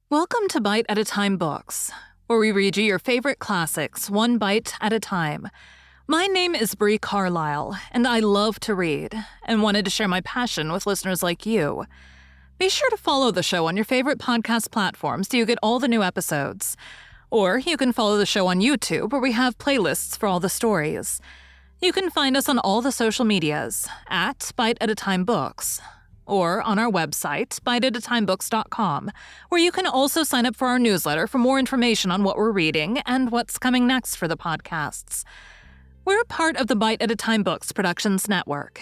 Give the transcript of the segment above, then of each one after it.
Welcome to Bite at a Time Books, where we read you your favorite classics one bite at a time. My name is Bree Carlile, and I love to read, and wanted to share my passion with listeners like you. Be sure to follow the show on your favorite podcast platforms so you get all the new episodes. Or you can follow the show on YouTube, where we have playlists for all the stories. You can find us on all the social medias at Bite at a Time Books, or on our website, biteatatimebooks.com, where you can also sign up for our newsletter for more information on what we're reading and what's coming next for the podcasts. We're a part of the Bite at a Time Books Productions Network.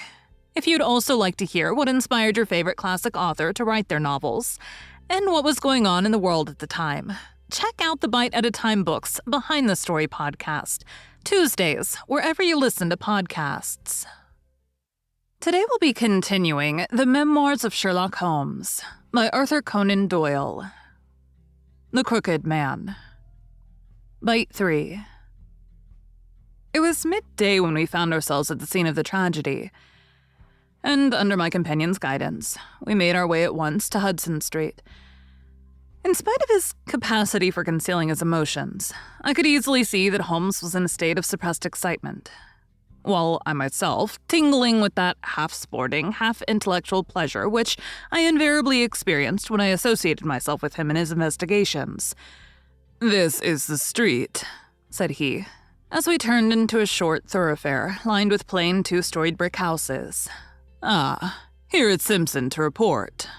If you'd also like to hear what inspired your favorite classic author to write their novels, and what was going on in the world at the time, check out the Bite at a Time Books Behind the Story podcast, Tuesdays, wherever you listen to podcasts. Today we'll be continuing The Memoirs of Sherlock Holmes by Arthur Conan Doyle. The Crooked Man. Bite 3. It was midday when we found ourselves at the scene of the tragedy, and under my companion's guidance, we made our way at once to Hudson Street. In spite of his capacity for concealing his emotions, I could easily see that Holmes was in a state of suppressed excitement, while I myself, tingling with that half-sporting, half-intellectual pleasure which I invariably experienced when I associated myself with him in his investigations. "This is the street," said he, as we turned into a short thoroughfare lined with plain two-storied brick houses. "Ah, here is Simpson to report."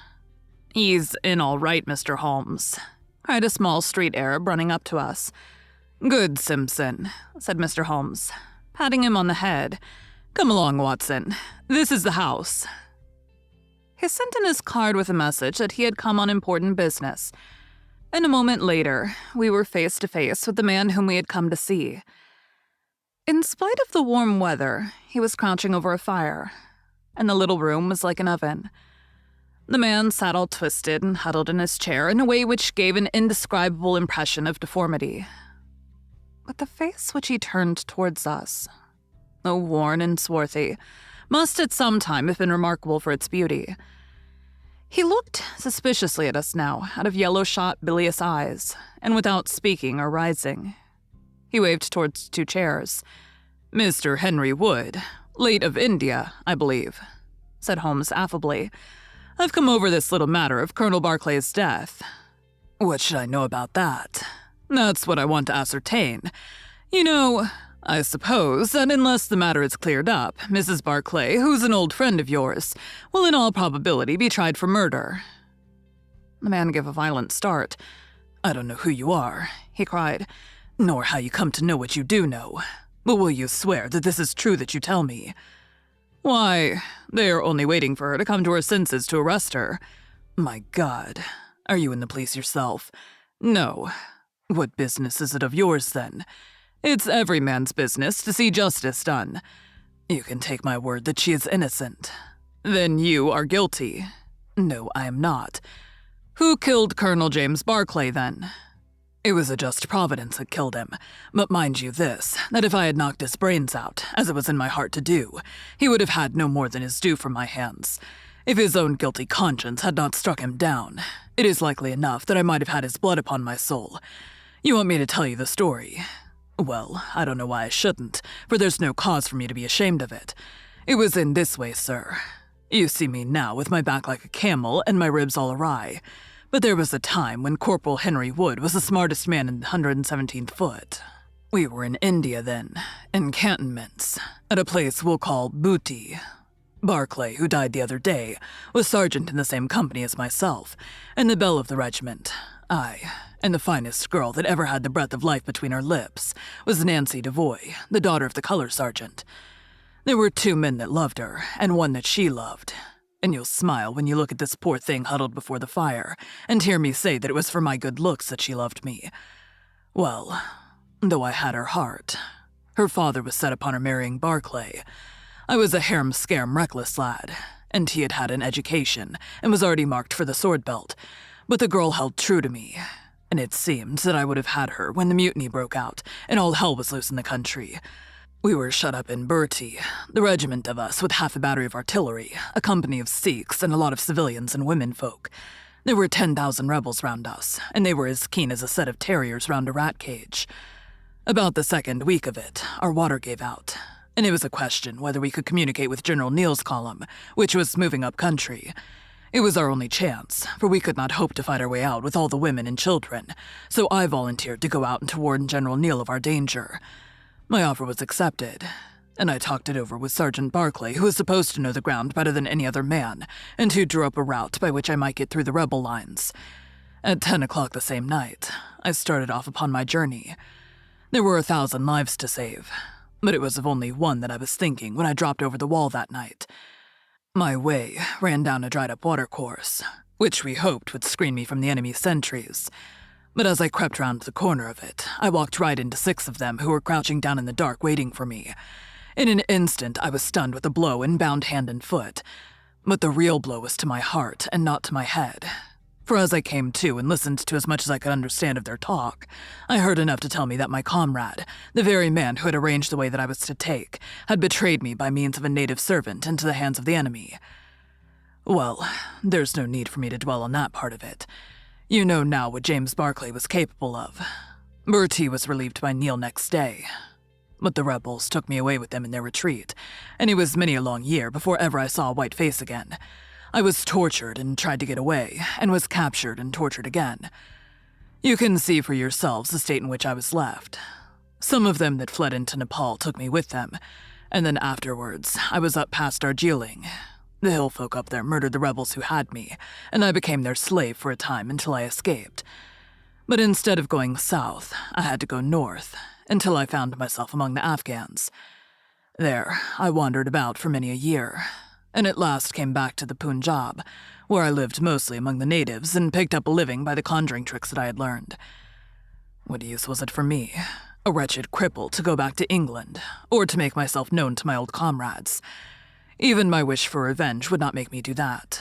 "He's in all right, Mr. Holmes," cried a small street Arab running up to us. "Good, Simpson," said Mr. Holmes, patting him on the head. "Come along, Watson. This is the house." He sent in his card with a message that he had come on important business, and a moment later, we were face to face with the man whom we had come to see. In spite of the warm weather, he was crouching over a fire, and the little room was like an oven. The man sat all twisted and huddled in his chair in a way which gave an indescribable impression of deformity. But the face which he turned towards us, though worn and swarthy, must at some time have been remarkable for its beauty. He looked suspiciously at us now, out of yellow-shot, bilious eyes, and without speaking or rising. He waved towards 2 chairs. "Mr. Henry Wood, late of India, I believe," said Holmes affably. "I've come over this little matter of Colonel Barclay's death." "What should I know about that?" "That's what I want to ascertain. You know, I suppose that unless the matter is cleared up, Mrs. Barclay, who's an old friend of yours, will in all probability be tried for murder." The man gave a violent start. "I don't know who you are," he cried, "nor how you come to know what you do know. But will you swear that this is true that you tell me?" "Why, they are only waiting for her to come to her senses to arrest her." "My God, are you in the police yourself?" "No." "What business is it of yours, then?" "It's every man's business to see justice done." "You can take my word that she is innocent." "Then you are guilty." "No, I am not." "Who killed Colonel James Barclay, then?" "It was a just providence that killed him. But mind you this, that if I had knocked his brains out, as it was in my heart to do, he would have had no more than his due from my hands. If his own guilty conscience had not struck him down, it is likely enough that I might have had his blood upon my soul. You want me to tell you the story? Well, I don't know why I shouldn't, for there's no cause for me to be ashamed of it. It was in this way, sir. You see me now with my back like a camel and my ribs all awry. But there was a time when Corporal Henry Wood was the smartest man in the 117th Foot. We were in India then, in cantonments, at a place we'll call Booty. Barclay, who died the other day, was sergeant in the same company as myself, and the belle of the regiment. Aye, and the finest girl that ever had the breath of life between her lips was Nancy Devoy, the daughter of the color sergeant. There were 2 men that loved her, and one that she loved. And you'll smile when you look at this poor thing huddled before the fire, and hear me say that it was for my good looks that she loved me. Well, though I had her heart, her father was set upon her marrying Barclay. I was a harum-scarum reckless lad, and he had had an education, and was already marked for the sword belt, but the girl held true to me, and it seemed that I would have had her when the mutiny broke out, and all hell was loose in the country. We were shut up in Bertie, the regiment of us with half a battery of artillery, a company of Sikhs, and a lot of civilians and women folk. There were 10,000 rebels round us, and they were as keen as a set of terriers round a rat cage. About the second week of it, our water gave out, and it was a question whether we could communicate with General Neal's column, which was moving up country. It was our only chance, for we could not hope to fight our way out with all the women and children, so I volunteered to go out and to warn General Neal of our danger. My offer was accepted, and I talked it over with Sergeant Barclay, who was supposed to know the ground better than any other man, and who drew up a route by which I might get through the rebel lines. At 10 o'clock the same night, I started off upon my journey. There were 1,000 lives to save, but it was of only one that I was thinking when I dropped over the wall that night. My way ran down a dried-up watercourse, which we hoped would screen me from the enemy's sentries. But as I crept round the corner of it, I walked right into 6 of them who were crouching down in the dark waiting for me. In an instant, I was stunned with a blow and bound hand and foot. But the real blow was to my heart and not to my head. For as I came to and listened to as much as I could understand of their talk, I heard enough to tell me that my comrade, the very man who had arranged the way that I was to take, had betrayed me by means of a native servant into the hands of the enemy. Well, there's no need for me to dwell on that part of it. You know now what James Barclay was capable of. Bertie was relieved by Neal next day. But the rebels took me away with them in their retreat, and it was many a long year before ever I saw a white face again. I was tortured and tried to get away, and was captured and tortured again. You can see for yourselves the state in which I was left. Some of them that fled into Nepal took me with them, and then afterwards I was up past Darjeeling. The hill folk up there murdered the rebels who had me, and I became their slave for a time until I escaped. But instead of going south, I had to go north, until I found myself among the Afghans. There, I wandered about for many a year, and at last came back to the Punjab, where I lived mostly among the natives and picked up a living by the conjuring tricks that I had learned. What use was it for me, a wretched cripple, to go back to England, or to make myself known to my old comrades? Even my wish for revenge would not make me do that.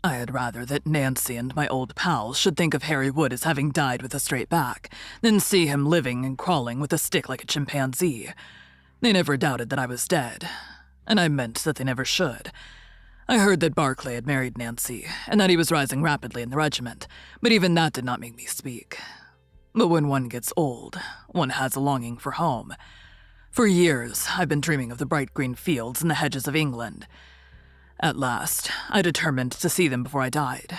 I had rather that Nancy and my old pals should think of Harry Wood as having died with a straight back, than see him living and crawling with a stick like a chimpanzee. They never doubted that I was dead, and I meant that they never should. I heard that Barclay had married Nancy, and that he was rising rapidly in the regiment, but even that did not make me speak. But when one gets old, one has a longing for home. For years, I've been dreaming of the bright green fields and the hedges of England. At last, I determined to see them before I died.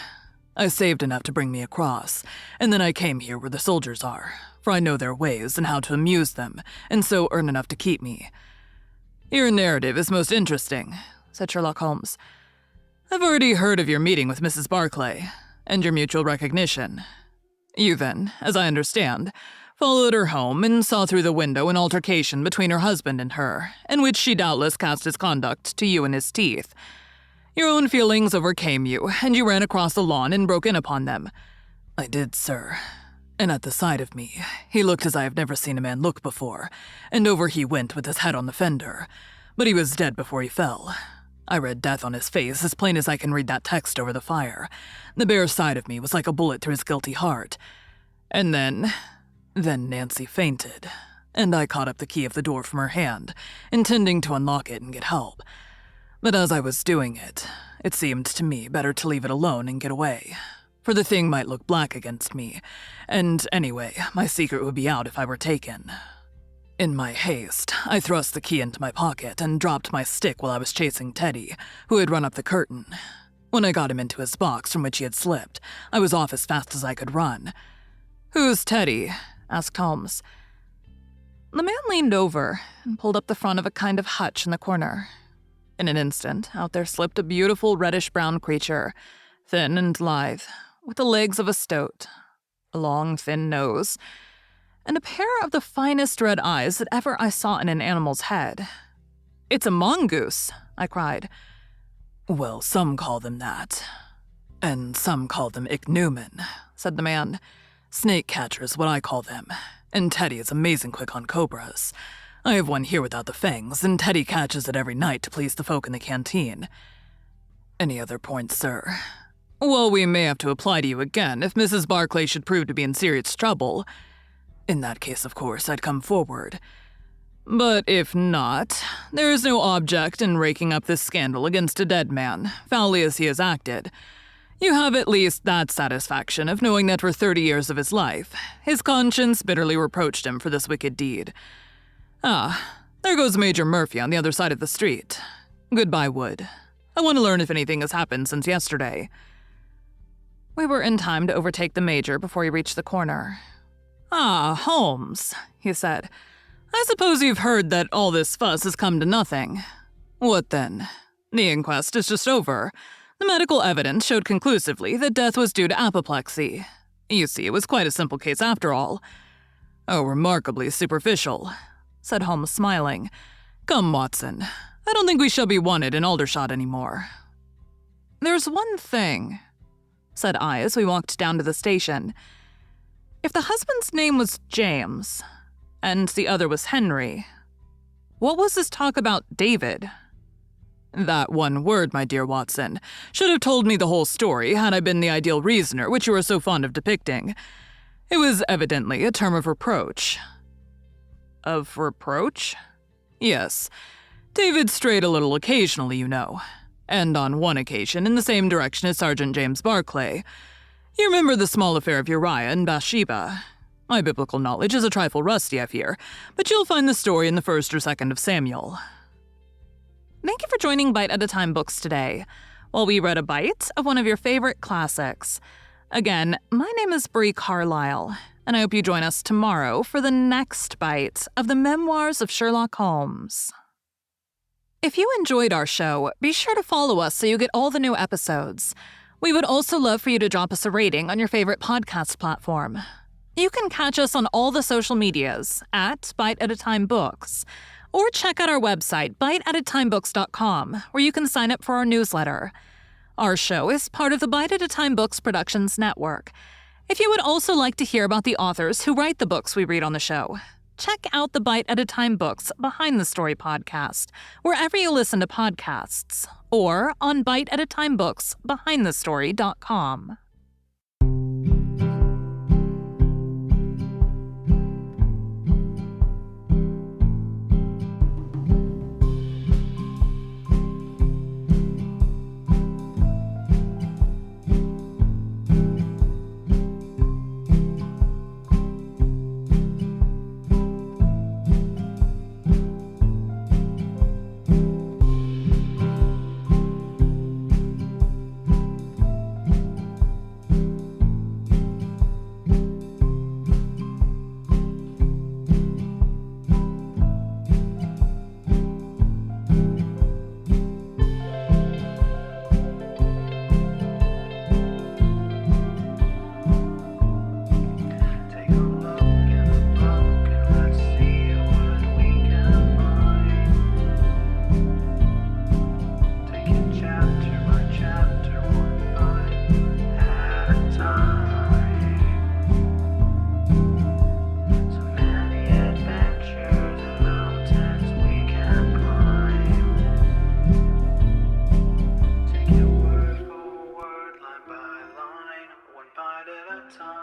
I saved enough to bring me across, and then I came here where the soldiers are, for I know their ways and how to amuse them, and so earn enough to keep me. Your narrative is most interesting, said Sherlock Holmes. I've already heard of your meeting with Mrs. Barclay, and your mutual recognition. You then, as I understand, followed her home and saw through the window an altercation between her husband and her, in which she doubtless cast his conduct to you in his teeth. Your own feelings overcame you, and you ran across the lawn and broke in upon them. I did, sir. And at the sight of me, he looked as I have never seen a man look before, and over he went with his head on the fender. But he was dead before he fell. I read death on his face as plain as I can read that text over the fire. The bare sight of me was like a bullet through his guilty heart. And then Nancy fainted, and I caught up the key of the door from her hand, intending to unlock it and get help. But as I was doing it, it seemed to me better to leave it alone and get away, for the thing might look black against me, and anyway, my secret would be out if I were taken. In my haste, I thrust the key into my pocket and dropped my stick while I was chasing Teddy, who had run up the curtain. When I got him into his box from which he had slipped, I was off as fast as I could run. "Who's Teddy?" asked Holmes. The man leaned over and pulled up the front of a kind of hutch in the corner. In an instant, out there slipped a beautiful reddish-brown creature, thin and lithe, with the legs of a stoat, a long, thin nose, and a pair of the finest red eyes that ever I saw in an animal's head. "It's a mongoose," I cried. "Well, some call them that, and some call them ichneumon," said the man. "Snake catchers, what I call them, and Teddy is amazing quick on cobras. I have one here without the fangs, and Teddy catches it every night to please the folk in the canteen. Any other points, sir?" "Well, we may have to apply to you again if Mrs. Barclay should prove to be in serious trouble. In that case, of course, I'd come forward. But if not, there is no object in raking up this scandal against a dead man, foully as he has acted. You have at least that satisfaction of knowing that for 30 years of his life, his conscience bitterly reproached him for this wicked deed. Ah, there goes Major Murphy on the other side of the street. Goodbye, Wood. I want to learn if anything has happened since yesterday. We were in time to overtake the Major before he reached the corner. Ah, Holmes, he said. I suppose you've heard that all this fuss has come to nothing. What then? The inquest is just over. The medical evidence showed conclusively that death was due to apoplexy. You see, it was quite a simple case after all. Oh, remarkably superficial, said Holmes, smiling. Come, Watson. I don't think we shall be wanted in Aldershot anymore. There's one thing, said I as we walked down to the station. If the husband's name was James, and the other was Henry, what was this talk about David? That one word, my dear Watson, should have told me the whole story had I been the ideal reasoner which you are so fond of depicting. It was evidently a term of reproach. Of reproach? Yes. David strayed a little occasionally, you know. And on one occasion in the same direction as Sergeant James Barclay. You remember the small affair of Uriah and Bathsheba. My biblical knowledge is a trifle rusty, I fear, but you'll find the story in the 1st or 2nd of Samuel. Thank you for joining Bite at a Time Books today, while we read a bite of one of your favorite classics. Again, my name is Bree Carlile, and I hope you join us tomorrow for the next bite of the Memoirs of Sherlock Holmes. If you enjoyed our show, be sure to follow us so you get all the new episodes. We would also love for you to drop us a rating on your favorite podcast platform. You can catch us on all the social medias at Bite at a Time Books, or check out our website, biteatatimebooks.com, where you can sign up for our newsletter. Our show is part of the Bite at a Time Books Productions Network. If you would also like to hear about the authors who write the books we read on the show, check out the Bite at a Time Books Behind the Story podcast, wherever you listen to podcasts, or on biteatatimebooksbehindthestory.com. Time.